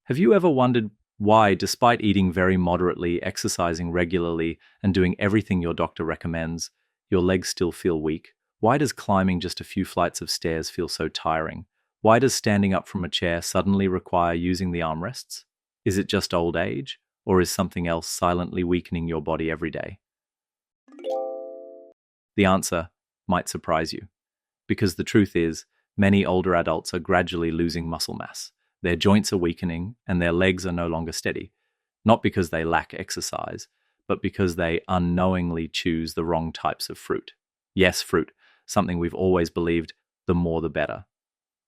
Have you ever wondered why, despite eating very moderately, exercising regularly, and doing everything your doctor recommends, your legs still feel weak? Why does climbing just a few flights of stairs feel so tiring? Why does standing up from a chair suddenly require using the armrests? Is it just old age, or is something else silently weakening your body every day? The answer might surprise you, because the truth is, many older adults are gradually losing muscle mass. Their joints are weakening and their legs are no longer steady, not because they lack exercise, but because they unknowingly choose the wrong types of fruit. Yes, fruit, something we've always believed, the more the better.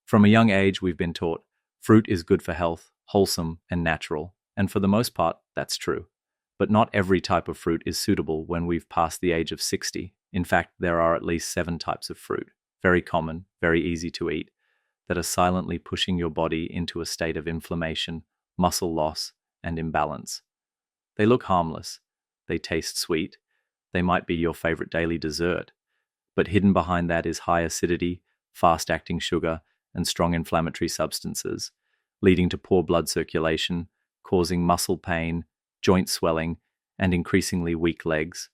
From a young age, we've been taught fruit is good for health, wholesome, and natural, and for the most part, that's true. But not every type of fruit is suitable when we've passed the age of 60. In fact, there are at least 7 types of fruit, very common, very easy to eat, that are silently pushing your body into a state of inflammation, muscle loss, and imbalance. They look harmless, they taste sweet, they might be your favorite daily dessert, but hidden behind that is high acidity, fast-acting sugar, and strong inflammatory substances, leading to poor blood circulation, causing muscle pain, joint swelling, and increasingly weak legs.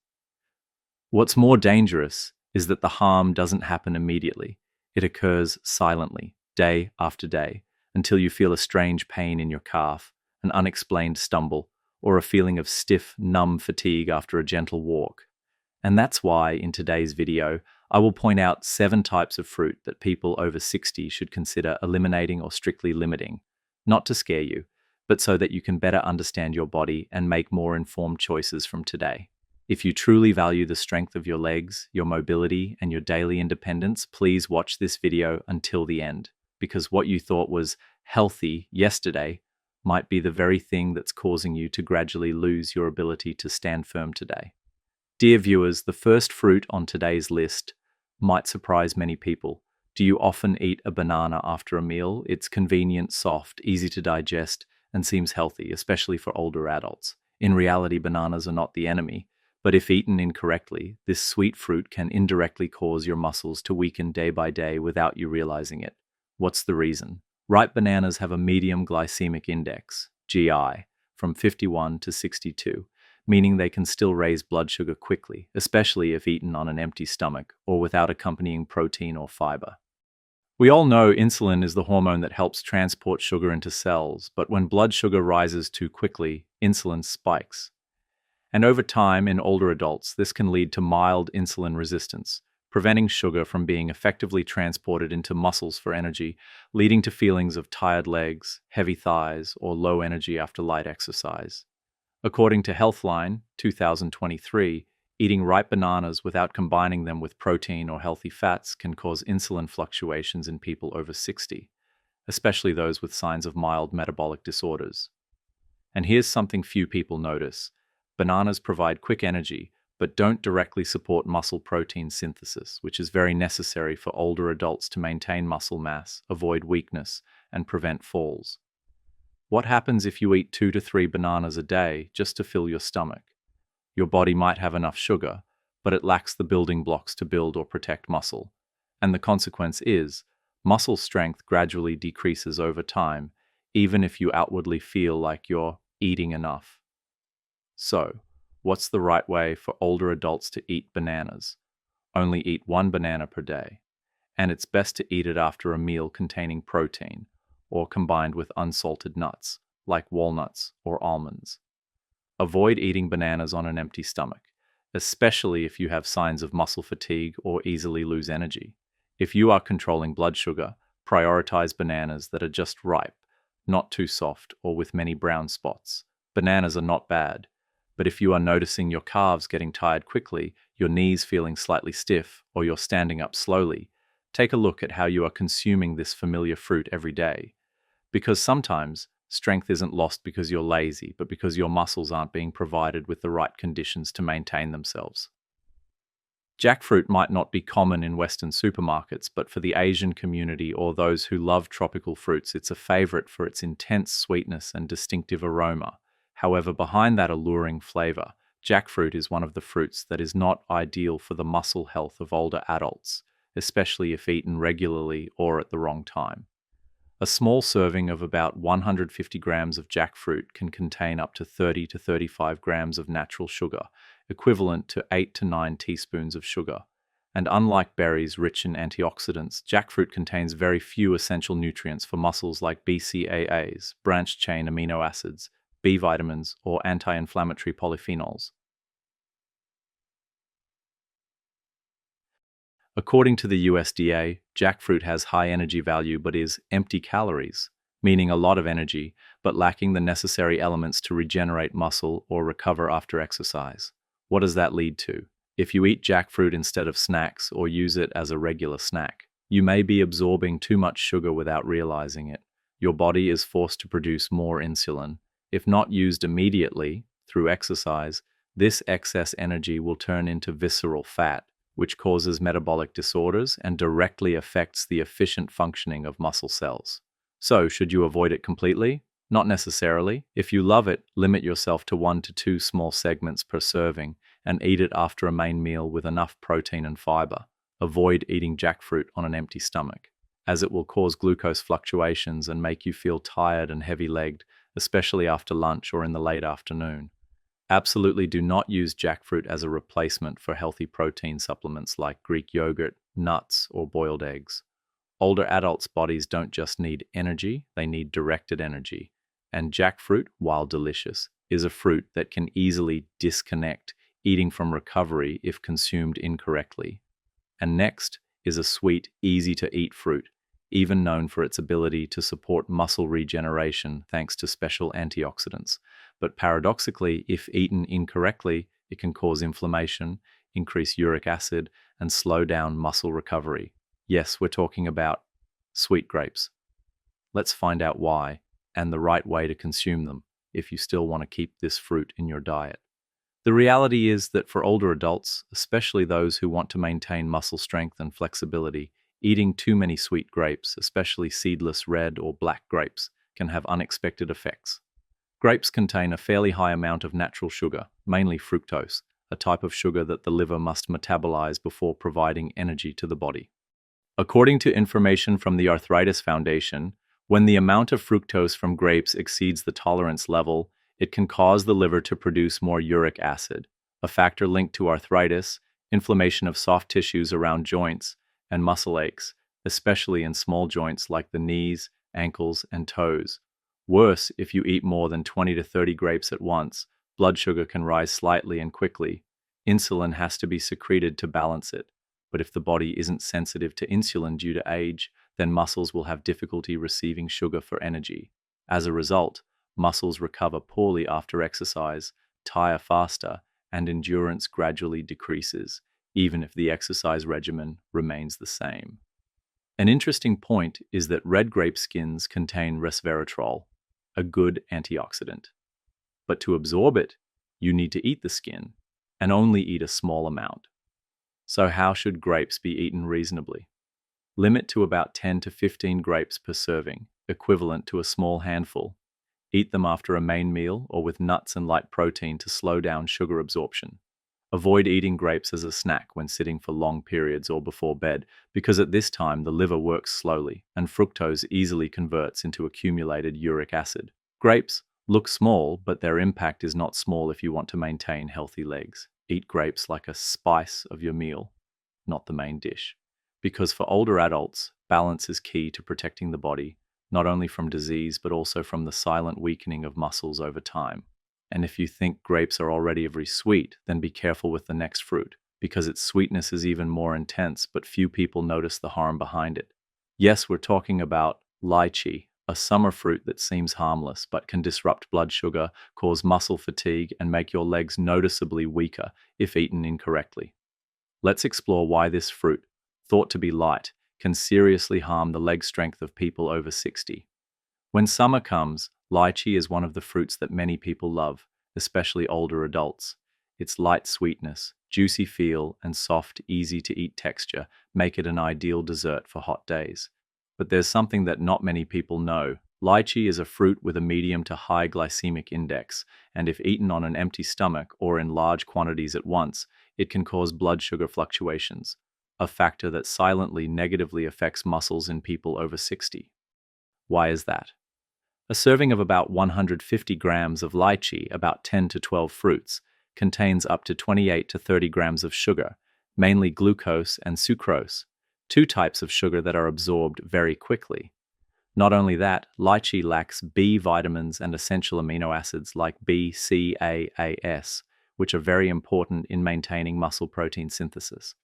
What's more dangerous is that the harm doesn't happen immediately. It occurs silently, day after day, until you feel a strange pain in your calf, an unexplained stumble, or a feeling of stiff, numb fatigue after a gentle walk. And that's why, in today's video, I will point out 7 types of fruit that people over 60 should consider eliminating or strictly limiting, not to scare you, but so that you can better understand your body and make more informed choices from today. If you truly value the strength of your legs, your mobility, and your daily independence, please watch this video until the end, because what you thought was healthy yesterday might be the very thing that's causing you to gradually lose your ability to stand firm today. Dear viewers, the first fruit on today's list might surprise many people. Do you often eat a banana after a meal? It's convenient, soft, easy to digest, and seems healthy, especially for older adults. In reality, bananas are not the enemy. But if eaten incorrectly, this sweet fruit can indirectly cause your muscles to weaken day by day without you realizing it. What's the reason? Ripe bananas have a medium glycemic index, GI, from 51 to 62, meaning they can still raise blood sugar quickly, especially if eaten on an empty stomach or without accompanying protein or fiber. We all know insulin is the hormone that helps transport sugar into cells, but when blood sugar rises too quickly, insulin spikes. And over time, in older adults, this can lead to mild insulin resistance, preventing sugar from being effectively transported into muscles for energy, leading to feelings of tired legs, heavy thighs, or low energy after light exercise. According to Healthline 2023, eating ripe bananas without combining them with protein or healthy fats can cause insulin fluctuations in people over 60, especially those with signs of mild metabolic disorders. And here's something few people notice. Bananas provide quick energy, but don't directly support muscle protein synthesis, which is very necessary for older adults to maintain muscle mass, avoid weakness, and prevent falls. What happens if you eat 2 to 3 bananas a day just to fill your stomach? Your body might have enough sugar, but it lacks the building blocks to build or protect muscle. And the consequence is, muscle strength gradually decreases over time, even if you outwardly feel like you're eating enough. So, what's the right way for older adults to eat bananas? Only eat 1 banana per day. And it's best to eat it after a meal containing protein, or combined with unsalted nuts, like walnuts or almonds. Avoid eating bananas on an empty stomach, especially if you have signs of muscle fatigue or easily lose energy. If you are controlling blood sugar, prioritize bananas that are just ripe, not too soft or with many brown spots. Bananas are not bad. But if you are noticing your calves getting tired quickly, your knees feeling slightly stiff, or you're standing up slowly, take a look at how you are consuming this familiar fruit every day. Because sometimes, strength isn't lost because you're lazy, but because your muscles aren't being provided with the right conditions to maintain themselves. Jackfruit might not be common in Western supermarkets, but for the Asian community or those who love tropical fruits, it's a favorite for its intense sweetness and distinctive aroma. However, behind that alluring flavor, jackfruit is one of the fruits that is not ideal for the muscle health of older adults, especially if eaten regularly or at the wrong time. A small serving of about 150 grams of jackfruit can contain up to 30 to 35 grams of natural sugar, equivalent to 8 to 9 teaspoons of sugar. And unlike berries rich in antioxidants, jackfruit contains very few essential nutrients for muscles like BCAAs, branched-chain amino acids, B vitamins, or anti-inflammatory polyphenols. According to the USDA, jackfruit has high energy value but is empty calories, meaning a lot of energy, but lacking the necessary elements to regenerate muscle or recover after exercise. What does that lead to? If you eat jackfruit instead of snacks or use it as a regular snack, you may be absorbing too much sugar without realizing it. Your body is forced to produce more insulin. If not used immediately through exercise, this excess energy will turn into visceral fat, which causes metabolic disorders and directly affects the efficient functioning of muscle cells. So, should you avoid it completely? Not necessarily. If you love it, limit yourself to 1 to 2 small segments per serving and eat it after a main meal with enough protein and fiber. Avoid eating jackfruit on an empty stomach, as it will cause glucose fluctuations and make you feel tired and heavy-legged, especially after lunch or in the late afternoon. Absolutely do not use jackfruit as a replacement for healthy protein supplements like Greek yogurt, nuts, or boiled eggs. Older adults' bodies don't just need energy, they need directed energy. And jackfruit, while delicious, is a fruit that can easily disconnect eating from recovery if consumed incorrectly. And next is a sweet, easy-to-eat fruit, even known for its ability to support muscle regeneration thanks to special antioxidants. But paradoxically, if eaten incorrectly, it can cause inflammation, increase uric acid, and slow down muscle recovery. Yes, we're talking about sweet grapes. Let's find out why and the right way to consume them if you still want to keep this fruit in your diet. The reality is that for older adults, especially those who want to maintain muscle strength and flexibility, eating too many sweet grapes, especially seedless red or black grapes, can have unexpected effects. Grapes contain a fairly high amount of natural sugar, mainly fructose, a type of sugar that the liver must metabolize before providing energy to the body. According to information from the Arthritis Foundation, when the amount of fructose from grapes exceeds the tolerance level, it can cause the liver to produce more uric acid, a factor linked to arthritis, inflammation of soft tissues around joints, and muscle aches, especially in small joints like the knees, ankles, and toes. Worse, if you eat more than 20 to 30 grapes at once, blood sugar can rise slightly and quickly. Insulin has to be secreted to balance it. But if the body isn't sensitive to insulin due to age, then muscles will have difficulty receiving sugar for energy. As a result, muscles recover poorly after exercise, tire faster, and endurance gradually decreases, even if the exercise regimen remains the same. An interesting point is that red grape skins contain resveratrol, a good antioxidant. But to absorb it, you need to eat the skin, and only eat a small amount. So how should grapes be eaten reasonably? Limit to about 10 to 15 grapes per serving, equivalent to a small handful. Eat them after a main meal or with nuts and light protein to slow down sugar absorption. Avoid eating grapes as a snack when sitting for long periods or before bed, because at this time the liver works slowly and fructose easily converts into accumulated uric acid. Grapes look small, but their impact is not small if you want to maintain healthy legs. Eat grapes like a spice of your meal, not the main dish. Because for older adults, balance is key to protecting the body, not only from disease, but also from the silent weakening of muscles over time. And if you think grapes are already very sweet, then be careful with the next fruit, because its sweetness is even more intense, but few people notice the harm behind it. Yes, we're talking about lychee, a summer fruit that seems harmless, but can disrupt blood sugar, cause muscle fatigue, and make your legs noticeably weaker if eaten incorrectly. Let's explore why this fruit, thought to be light, can seriously harm the leg strength of people over 60. When summer comes, lychee is one of the fruits that many people love, especially older adults. Its light sweetness, juicy feel, and soft, easy-to-eat texture make it an ideal dessert for hot days. But there's something that not many people know. Lychee is a fruit with a medium to high glycemic index, and if eaten on an empty stomach or in large quantities at once, it can cause blood sugar fluctuations, a factor that silently negatively affects muscles in people over 60. Why is that? A serving of about 150 grams of lychee, about 10 to 12 fruits, contains up to 28 to 30 grams of sugar, mainly glucose and sucrose, two types of sugar that are absorbed very quickly. Not only that, lychee lacks B vitamins and essential amino acids like B, C, A, AS, which are very important in maintaining muscle protein synthesis.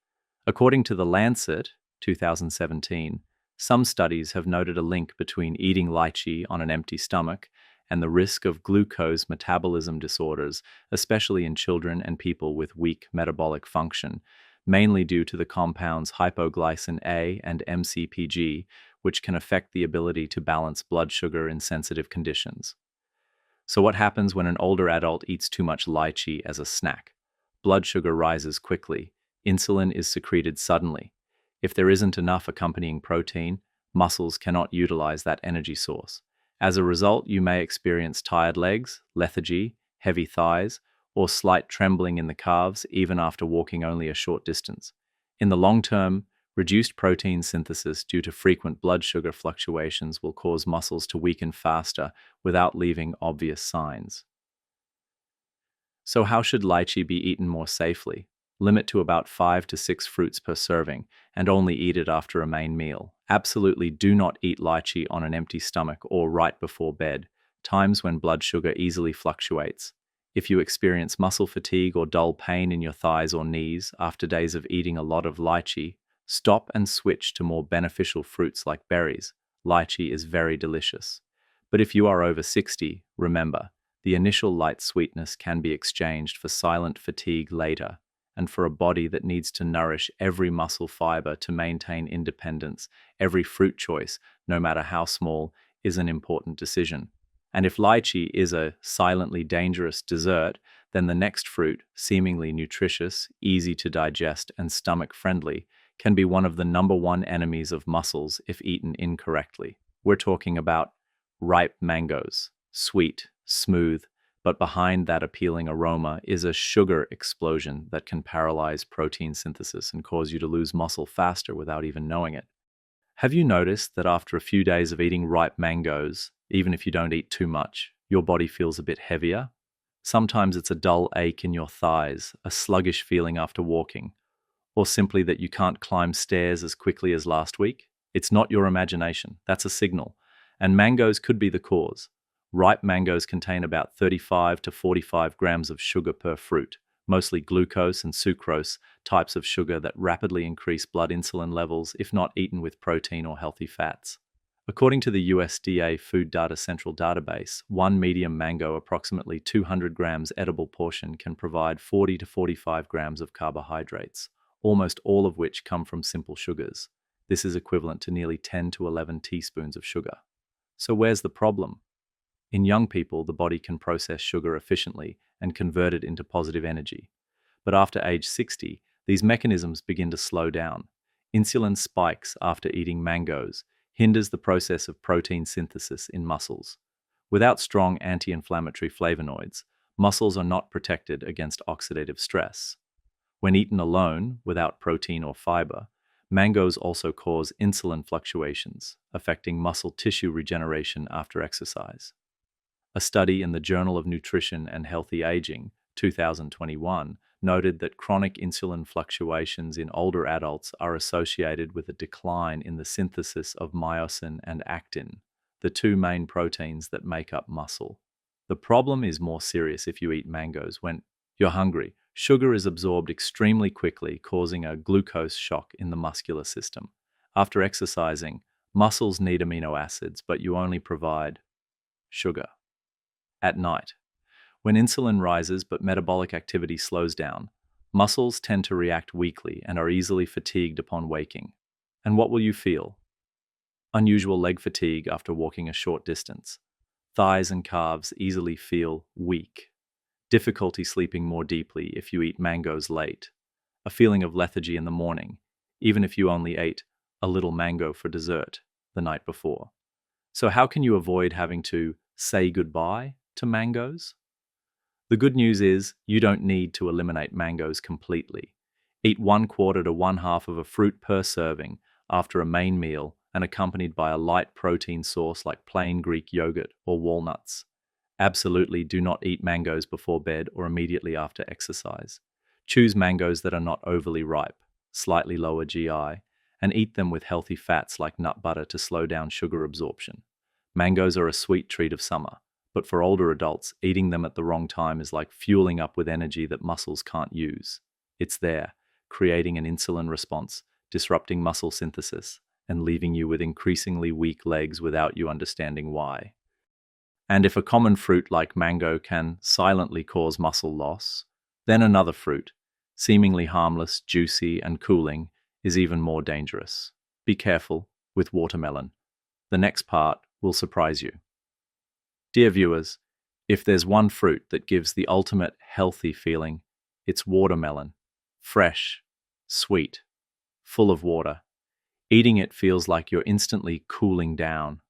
According to The Lancet, 2017, some studies have noted a link between eating lychee on an empty stomach and the risk of glucose metabolism disorders, especially in children and people with weak metabolic function, mainly due to the compounds hypoglycin A and MCPG, which can affect the ability to balance blood sugar in sensitive conditions. So what happens when an older adult eats too much lychee as a snack? Blood sugar rises quickly. Insulin is secreted suddenly. If there isn't enough accompanying protein, muscles cannot utilize that energy source. As a result, you may experience tired legs, lethargy, heavy thighs, or slight trembling in the calves even after walking only a short distance. In the long term, reduced protein synthesis due to frequent blood sugar fluctuations will cause muscles to weaken faster without leaving obvious signs. So how should lychee be eaten more safely? Limit to about 5 to 6 fruits per serving, and only eat it after a main meal. Absolutely do not eat lychee on an empty stomach or right before bed, times when blood sugar easily fluctuates. If you experience muscle fatigue or dull pain in your thighs or knees after days of eating a lot of lychee, stop and switch to more beneficial fruits like berries. Lychee is very delicious. But if you are over 60, remember, the initial light sweetness can be exchanged for silent fatigue later. And for a body that needs to nourish every muscle fiber to maintain independence, every fruit choice, no matter how small, is an important decision. And if lychee is a silently dangerous dessert, then the next fruit, seemingly nutritious, easy to digest, and stomach-friendly, can be one of the #1 enemies of muscles if eaten incorrectly. We're talking about ripe mangoes, sweet, smooth, but behind that appealing aroma is a sugar explosion that can paralyze protein synthesis and cause you to lose muscle faster without even knowing it. Have you noticed that after a few days of eating ripe mangoes, even if you don't eat too much, your body feels a bit heavier? Sometimes it's a dull ache in your thighs, a sluggish feeling after walking, or simply that you can't climb stairs as quickly as last week. It's not your imagination, that's a signal. And mangoes could be the cause. Ripe mangoes contain about 35 to 45 grams of sugar per fruit, mostly glucose and sucrose, types of sugar that rapidly increase blood insulin levels if not eaten with protein or healthy fats. According to the USDA Food Data Central database, one medium mango, approximately 200 grams edible portion, can provide 40 to 45 grams of carbohydrates, almost all of which come from simple sugars. This is equivalent to nearly 10 to 11 teaspoons of sugar. So where's the problem? In young people, the body can process sugar efficiently and convert it into positive energy. But after age 60, these mechanisms begin to slow down. Insulin spikes after eating mangoes, hinders the process of protein synthesis in muscles. Without strong anti-inflammatory flavonoids, muscles are not protected against oxidative stress. When eaten alone, without protein or fiber, mangoes also cause insulin fluctuations, affecting muscle tissue regeneration after exercise. A study in the Journal of Nutrition and Healthy Aging, 2021, noted that chronic insulin fluctuations in older adults are associated with a decline in the synthesis of myosin and actin, the two main proteins that make up muscle. The problem is more serious if you eat mangoes when you're hungry. Sugar is absorbed extremely quickly, causing a glucose shock in the muscular system. After exercising, muscles need amino acids, but you only provide sugar. At night, when insulin rises but metabolic activity slows down, muscles tend to react weakly and are easily fatigued upon waking. And what will you feel? Unusual leg fatigue after walking a short distance. Thighs and calves easily feel weak. Difficulty sleeping more deeply if you eat mangoes late. A feeling of lethargy in the morning, even if you only ate a little mango for dessert the night before. So how can you avoid having to say goodbye to mangoes? The good news is you don't need to eliminate mangoes completely. Eat 1/4 to 1/2 of a fruit per serving after a main meal and accompanied by a light protein source like plain Greek yogurt or walnuts. Absolutely do not eat mangoes before bed or immediately after exercise. Choose mangoes that are not overly ripe, slightly lower GI, and eat them with healthy fats like nut butter to slow down sugar absorption. Mangoes are a sweet treat of summer, but for older adults, eating them at the wrong time is like fueling up with energy that muscles can't use. It's there, creating an insulin response, disrupting muscle synthesis, and leaving you with increasingly weak legs without you understanding why. And if a common fruit like mango can silently cause muscle loss, then another fruit, seemingly harmless, juicy, and cooling, is even more dangerous. Be careful with watermelon. The next part will surprise you. Dear viewers, if there's one fruit that gives the ultimate healthy feeling, it's watermelon. Fresh, sweet, full of water. Eating it feels like you're instantly cooling down.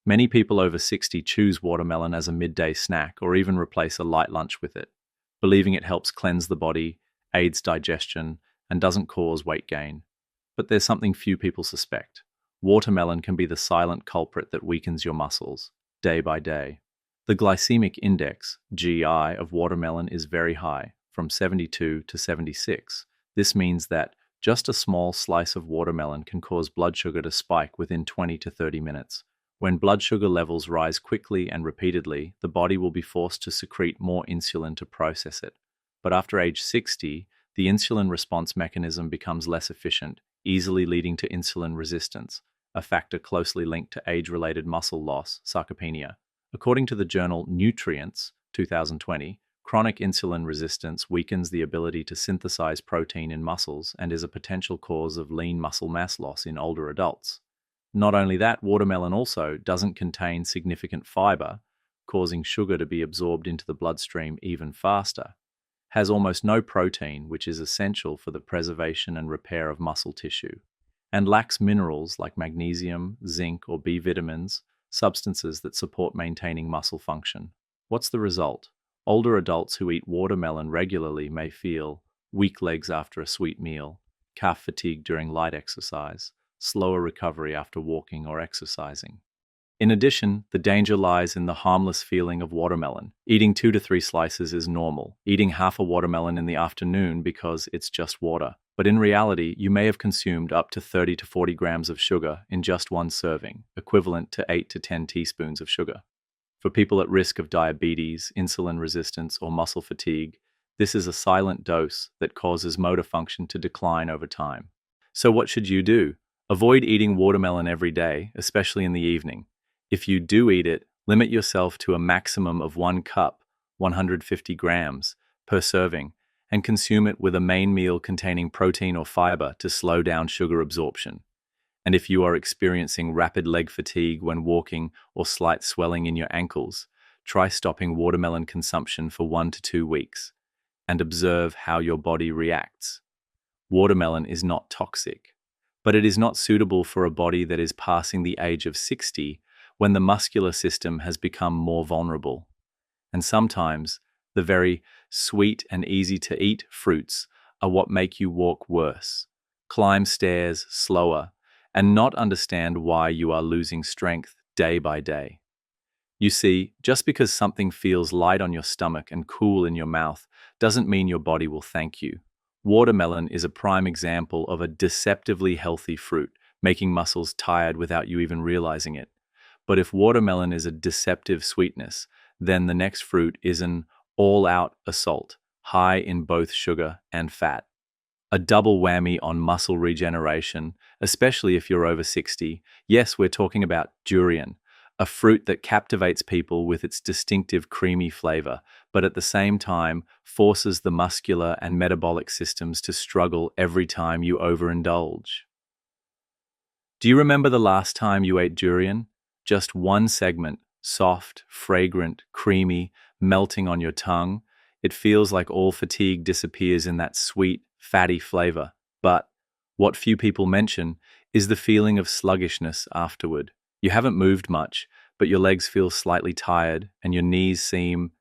Many people over 60 choose watermelon as a midday snack or even replace a light lunch with it, believing it helps cleanse the body, aids digestion, and doesn't cause weight gain. But there's something few people suspect. Watermelon can be the silent culprit that weakens your muscles, day by day. The glycemic index, GI, of watermelon is very high, from 72 to 76. This means that just a small slice of watermelon can cause blood sugar to spike within 20 to 30 minutes. When blood sugar levels rise quickly and repeatedly, the body will be forced to secrete more insulin to process it. But after age 60, the insulin response mechanism becomes less efficient, easily leading to insulin resistance, a factor closely linked to age-related muscle loss, sarcopenia. According to the journal Nutrients, 2020, chronic insulin resistance weakens the ability to synthesize protein in muscles and is a potential cause of lean muscle mass loss in older adults. Not only that, watermelon also doesn't contain significant fiber, causing sugar to be absorbed into the bloodstream even faster, has almost no protein, which is essential for the preservation and repair of muscle tissue, and lacks minerals like magnesium, zinc, or B vitamins, substances that support maintaining muscle function. What's the result? Older adults who eat watermelon regularly may feel weak legs after a sweet meal, calf fatigue during light exercise, slower recovery after walking or exercising. In addition, the danger lies in the harmless feeling of watermelon. Eating 2 to 3 slices is normal. Eating half a watermelon in the afternoon because it's just water. But in reality, you may have consumed up to 30 to 40 grams of sugar in just one serving, equivalent to 8 to 10 teaspoons of sugar. For people at risk of diabetes, insulin resistance, or muscle fatigue, this is a silent dose that causes motor function to decline over time. So what should you do? Avoid eating watermelon every day, especially in the evening. If you do eat it, limit yourself to a maximum of 1 cup, 150 grams, per serving, and consume it with a main meal containing protein or fiber to slow down sugar absorption. And if you are experiencing rapid leg fatigue when walking or slight swelling in your ankles, try stopping watermelon consumption for 1 to 2 weeks and observe how your body reacts. Watermelon is not toxic, but it is not suitable for a body that is passing the age of 60 when the muscular system has become more vulnerable. And sometimes, the very sweet and easy-to-eat fruits are what make you walk worse, climb stairs slower, and not understand why you are losing strength day by day. You see, just because something feels light on your stomach and cool in your mouth doesn't mean your body will thank you. Watermelon is a prime example of a deceptively healthy fruit, making muscles tired without you even realizing it. But if watermelon is a deceptive sweetness, then the next fruit is an all-out assault, high in both sugar and fat. A double whammy on muscle regeneration, especially if you're over 60. Yes, we're talking about durian, a fruit that captivates people with its distinctive creamy flavor, but at the same time forces the muscular and metabolic systems to struggle every time you overindulge. Do you remember the last time you ate durian? Just one segment, soft, fragrant, creamy, melting on your tongue. It feels like all fatigue disappears in that sweet, fatty flavor. But what few people mention is the feeling of sluggishness afterward. You haven't moved much, but your legs feel slightly tired and your knees seem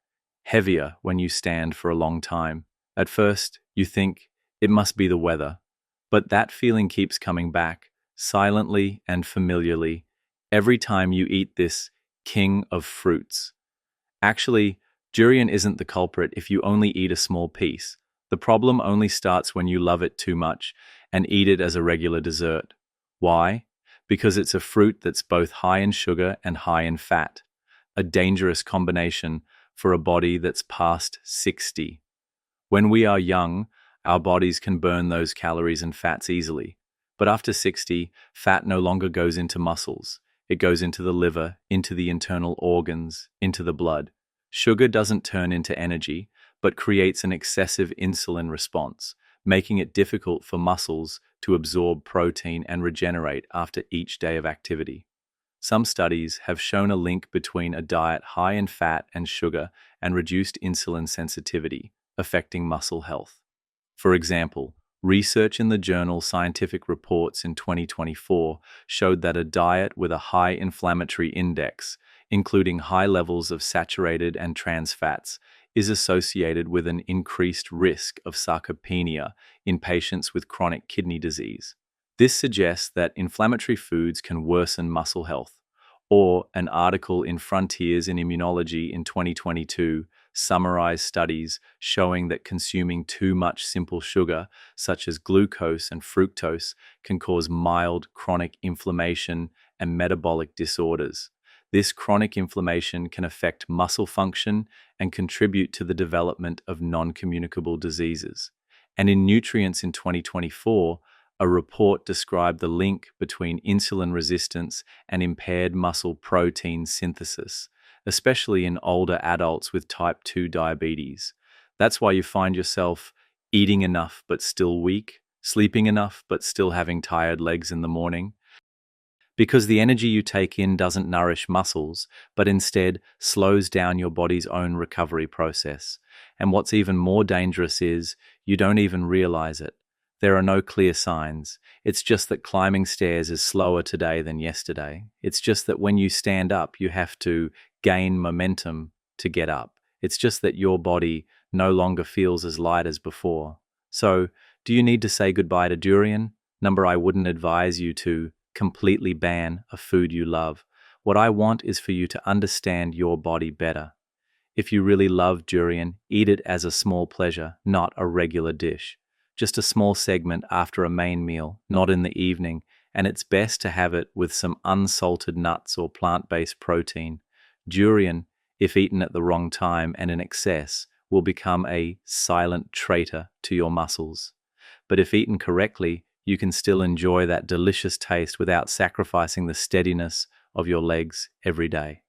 heavier when you stand for a long time. At first, you think it must be the weather, but that feeling keeps coming back, silently and familiarly, every time you eat this king of fruits. Actually, durian isn't the culprit if you only eat a small piece. The problem only starts when you love it too much and eat it as a regular dessert. Why? Because it's a fruit that's both high in sugar and high in fat, a dangerous combination for a body that's past 60. When we are young, our bodies can burn those calories and fats easily. But after 60, fat no longer goes into muscles. It goes into the liver, into the internal organs, into the blood. Sugar doesn't turn into energy, but creates an excessive insulin response, making it difficult for muscles to absorb protein and regenerate after each day of activity. Some studies have shown a link between a diet high in fat and sugar and reduced insulin sensitivity, affecting muscle health. For example, research in the journal Scientific Reports in 2024 showed that a diet with a high inflammatory index, including high levels of saturated and trans fats, is associated with an increased risk of sarcopenia in patients with chronic kidney disease. This suggests that inflammatory foods can worsen muscle health, or an article in Frontiers in Immunology in 2022 summarized studies showing that consuming too much simple sugar, such as glucose and fructose, can cause mild chronic inflammation and metabolic disorders. This chronic inflammation can affect muscle function and contribute to the development of non-communicable diseases. And in Nutrients in 2024, a report described the link between insulin resistance and impaired muscle protein synthesis, especially in older adults with type 2 diabetes. That's why you find yourself eating enough but still weak, sleeping enough but still having tired legs in the morning. Because the energy you take in doesn't nourish muscles, but instead slows down your body's own recovery process. And what's even more dangerous is you don't even realize it. There are no clear signs. It's just that climbing stairs is slower today than yesterday. It's just that when you stand up, you have to gain momentum to get up. It's just that your body no longer feels as light as before. So, do you need to say goodbye to durian? I wouldn't advise you to completely ban a food you love. What I want is for you to understand your body better. If you really love durian, eat it as a small pleasure, not a regular dish. Just a small segment after a main meal, not in the evening, and it's best to have it with some unsalted nuts or plant-based protein. Durian, if eaten at the wrong time and in excess, will become a silent traitor to your muscles. But if eaten correctly, you can still enjoy that delicious taste without sacrificing the steadiness of your legs every day.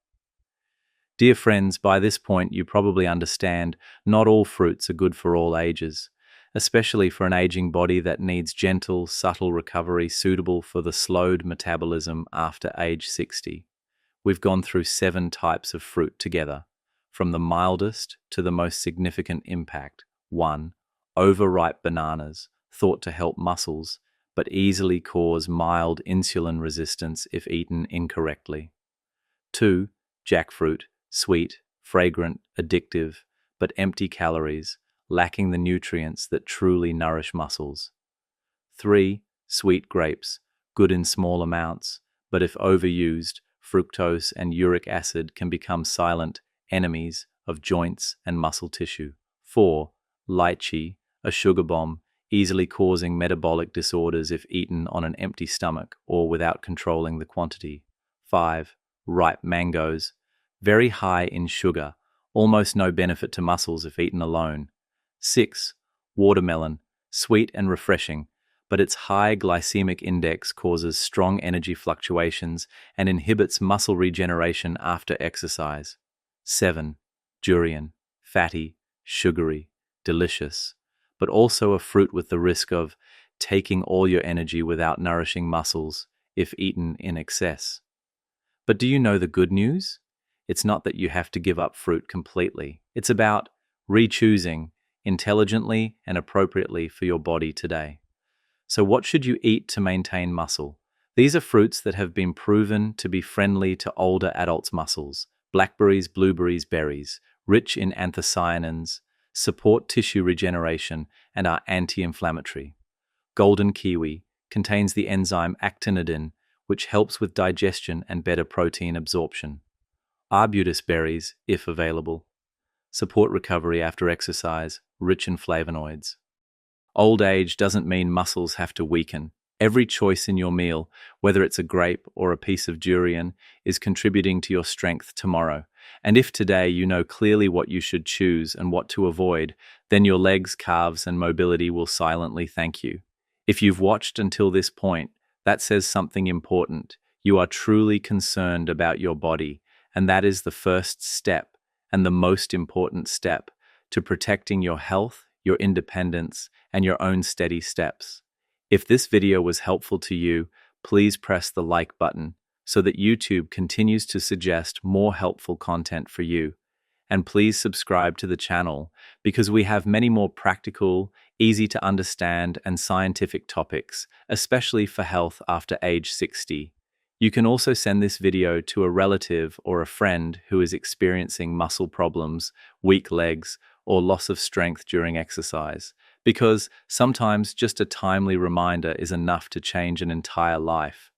Dear friends, by this point you probably understand not all fruits are good for all ages, especially for an aging body that needs gentle, subtle recovery suitable for the slowed metabolism after age 60. We've gone through 7 types of fruit together, from the mildest to the most significant impact. 1. Overripe bananas, thought to help muscles, but easily cause mild insulin resistance if eaten incorrectly. 2. Jackfruit, sweet, fragrant, addictive, but empty calories, lacking the nutrients that truly nourish muscles. 3. Sweet grapes, good in small amounts, but if overused, fructose and uric acid can become silent enemies of joints and muscle tissue. 4. Lychee, a sugar bomb, easily causing metabolic disorders if eaten on an empty stomach or without controlling the quantity. 5. Ripe mangoes, very high in sugar, almost no benefit to muscles if eaten alone. 6. Watermelon, sweet and refreshing, but its high glycemic index causes strong energy fluctuations and inhibits muscle regeneration after exercise. 7. Durian, fatty, sugary, delicious, but also a fruit with the risk of taking all your energy without nourishing muscles if eaten in excess. But do you know the good news? It's not that you have to give up fruit completely. It's about re-choosing intelligently and appropriately for your body today. So what should you eat to maintain muscle? These are fruits that have been proven to be friendly to older adults' muscles. Blackberries, blueberries, berries, rich in anthocyanins, support tissue regeneration, and are anti-inflammatory. Golden kiwi, contains the enzyme actinidin, which helps with digestion and better protein absorption. Arbutus berries, if available, support recovery after exercise, rich in flavonoids. Old age doesn't mean muscles have to weaken. Every choice in your meal, whether it's a grape or a piece of durian, is contributing to your strength tomorrow. And if today you know clearly what you should choose and what to avoid, then your legs, calves, and mobility will silently thank you. If you've watched until this point, that says something important. You are truly concerned about your body, and that is the first step and the most important step to protecting your health, your independence, and your own steady steps. If this video was helpful to you, please press the like button so that YouTube continues to suggest more helpful content for you. And please subscribe to the channel because we have many more practical, easy to understand, and scientific topics, especially for health after age 60. You can also send this video to a relative or a friend who is experiencing muscle problems, weak legs, or loss of strength during exercise, because sometimes just a timely reminder is enough to change an entire life.